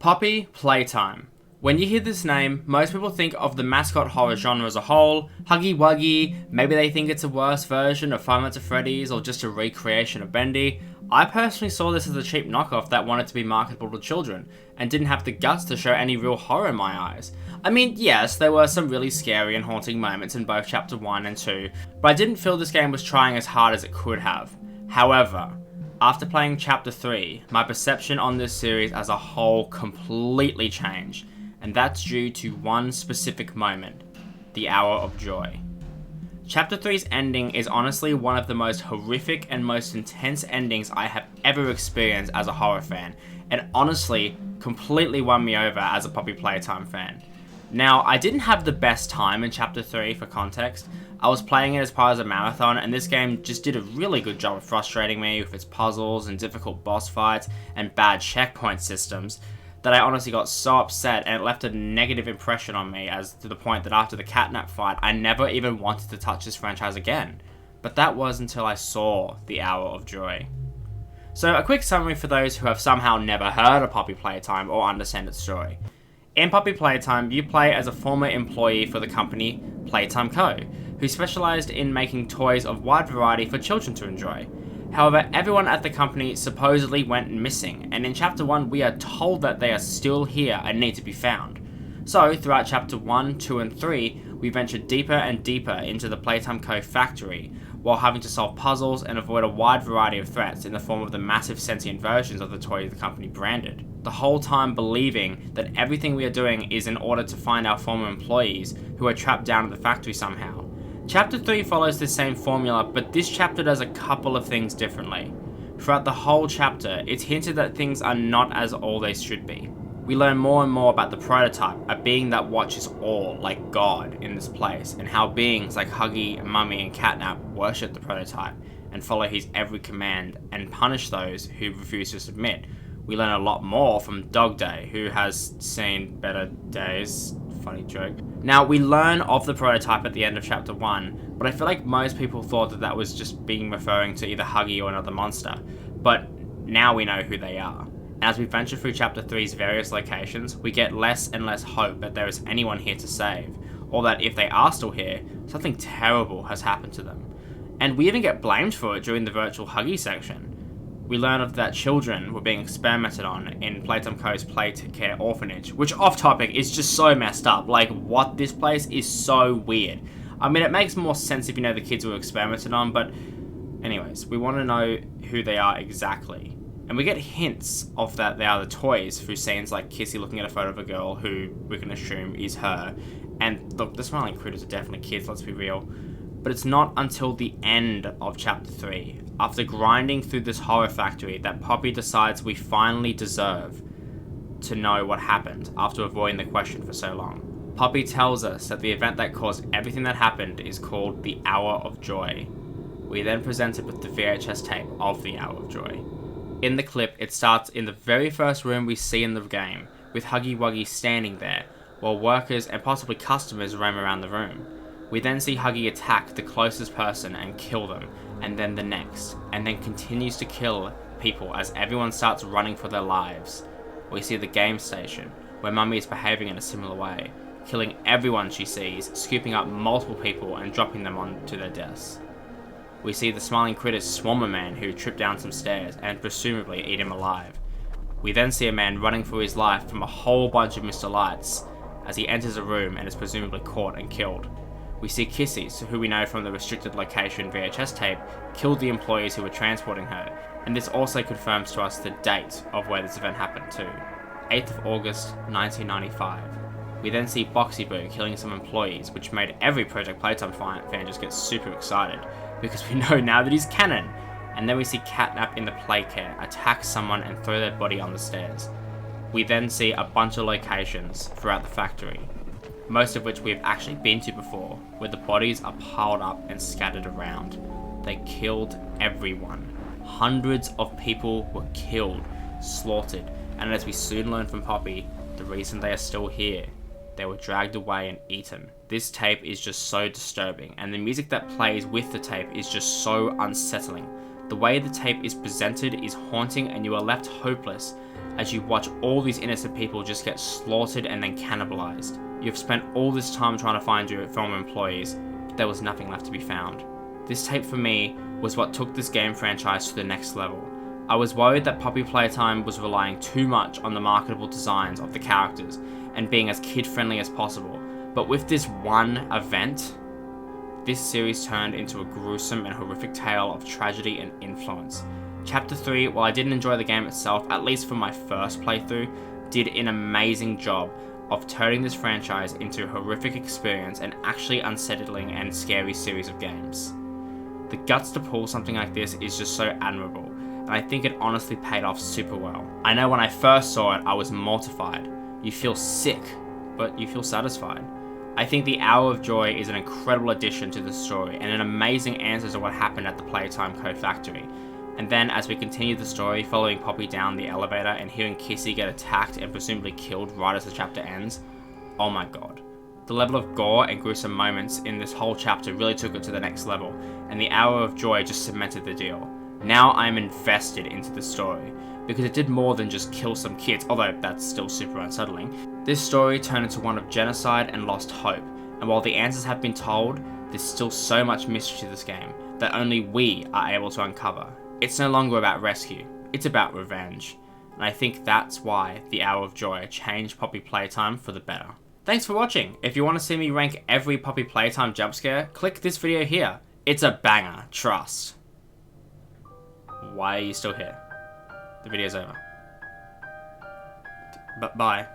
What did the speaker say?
Poppy Playtime. When you hear this name, most people think of the mascot horror genre as a whole, Huggy Wuggy, maybe they think it's a worse version of Five Nights at Freddy's or just a recreation of Bendy. I personally saw this as a cheap knockoff that wanted to be marketable to children, and didn't have the guts to show any real horror in my eyes. I mean, yes, there were some really scary and haunting moments in both Chapter 1 and 2, but I didn't feel this game was trying as hard as it could have. However, after playing Chapter 3, my perception on this series as a whole completely changed, and that's due to one specific moment, the Hour of Joy. Chapter 3's ending is honestly one of the most horrific and most intense endings I have ever experienced as a horror fan, and honestly, completely won me over as a Poppy Playtime fan. Now, I didn't have the best time in Chapter 3 for context. I was playing it as part of a marathon, and this game just did a really good job of frustrating me with its puzzles and difficult boss fights and bad checkpoint systems, that I honestly got so upset, and it left a negative impression on me, as to the point that after the catnap fight, I never even wanted to touch this franchise again. But that was until I saw the Hour of Joy. So a quick summary for those who have somehow never heard of Poppy Playtime or understand its story. In Poppy Playtime, you play as a former employee for the company Playtime Co., who specialised in making toys of wide variety for children to enjoy. However, everyone at the company supposedly went missing, and in Chapter 1 we are told that they are still here and need to be found. So, throughout Chapter 1, 2 and 3, we venture deeper and deeper into the Playtime Co. factory, while having to solve puzzles and avoid a wide variety of threats in the form of the massive sentient versions of the toys the company branded. The whole time believing that everything we are doing is in order to find our former employees who are trapped down at the factory somehow. Chapter 3 follows this same formula, but this chapter does a couple of things differently. Throughout the whole chapter, it's hinted that things are not as all they should be. We learn more and more about the prototype, a being that watches all, like God, in this place, and how beings like Huggy, Mummy, and Catnap worship the prototype, and follow his every command, and punish those who refuse to submit. We learn a lot more from Dog Day, who has seen better days. Funny joke. Now, we learn of the prototype at the end of Chapter 1, but I feel like most people thought that that was just being referring to either Huggy or another monster, but now we know who they are. And as we venture through Chapter 3's various locations, we get less and less hope that there is anyone here to save, or that if they are still here, something terrible has happened to them. And we even get blamed for it during the virtual Huggy section. We learn of that children were being experimented on in Playtime Co.'s Playcare Orphanage, which off topic is just so messed up. Like, what? This place is so weird. I mean, it makes more sense if you know the kids were experimented on, but anyways, we want to know who they are exactly. And we get hints of that they are the toys through scenes like Kissy looking at a photo of a girl who we can assume is her. And look, the smiling critters are definitely kids, let's be real. But it's not until the end of Chapter 3, after grinding through this horror factory, that Poppy decides we finally deserve to know what happened after avoiding the question for so long. Poppy tells us that the event that caused everything that happened is called the Hour of Joy. We are then presented with the VHS tape of the Hour of Joy. In the clip, it starts in the very first room we see in the game, with Huggy Wuggy standing there, while workers and possibly customers roam around the room. We then see Huggy attack the closest person and kill them, and then the next, and then continues to kill people as everyone starts running for their lives. We see the game station, where Mummy is behaving in a similar way, killing everyone she sees, scooping up multiple people and dropping them onto their deaths. We see the smiling critters swarm a man who tripped down some stairs and presumably eat him alive. We then see a man running for his life from a whole bunch of Mr. Lights as he enters a room and is presumably caught and killed. We see Kissy, who we know from the restricted location VHS tape, killed the employees who were transporting her, and this also confirms to us the date of where this event happened too, 8th of August 1995. We then see Boxy Boo killing some employees, which made every Project Playtime fan just get super excited, because we know now that he's canon. And then we see Catnap in the Playcare attack someone and throw their body on the stairs. We then see a bunch of locations throughout the factory, most of which we have actually been to before, where the bodies are piled up and scattered around. They killed everyone. Hundreds of people were killed, slaughtered, and as we soon learn from Poppy, the reason they are still here, they were dragged away and eaten. This tape is just so disturbing, and the music that plays with the tape is just so unsettling. The way the tape is presented is haunting, and you are left hopeless as you watch all these innocent people just get slaughtered and then cannibalized. You've spent all this time trying to find your former employees, but there was nothing left to be found. This tape for me was what took this game franchise to the next level. I was worried that Poppy Playtime was relying too much on the marketable designs of the characters and being as kid-friendly as possible, but with this one event, this series turned into a gruesome and horrific tale of tragedy and influence. Chapter 3, while I didn't enjoy the game itself, at least for my first playthrough, did an amazing job of turning this franchise into a horrific experience and actually unsettling and scary series of games. The guts to pull something like this is just so admirable, and I think it honestly paid off super well. I know when I first saw it, I was mortified. You feel sick, but you feel satisfied. I think the Hour of Joy is an incredible addition to the story and an amazing answer to what happened at the Playtime Code Factory. And then as we continue the story, following Poppy down the elevator and hearing Kissy get attacked and presumably killed right as the chapter ends, oh my god. The level of gore and gruesome moments in this whole chapter really took it to the next level, and the Hour of Joy just cemented the deal. Now I'm invested into the story, because it did more than just kill some kids, although that's still super unsettling. This story turned into one of genocide and lost hope, and while the answers have been told, there's still so much mystery to this game that only we are able to uncover. It's no longer about rescue, it's about revenge, and I think that's why the Hour of Joy changed Poppy Playtime for the better. Thanks for watching. If you want to see me rank every Poppy Playtime jump scare, click this video here. It's a banger, trust. Why are you still here? The video's over. Bye.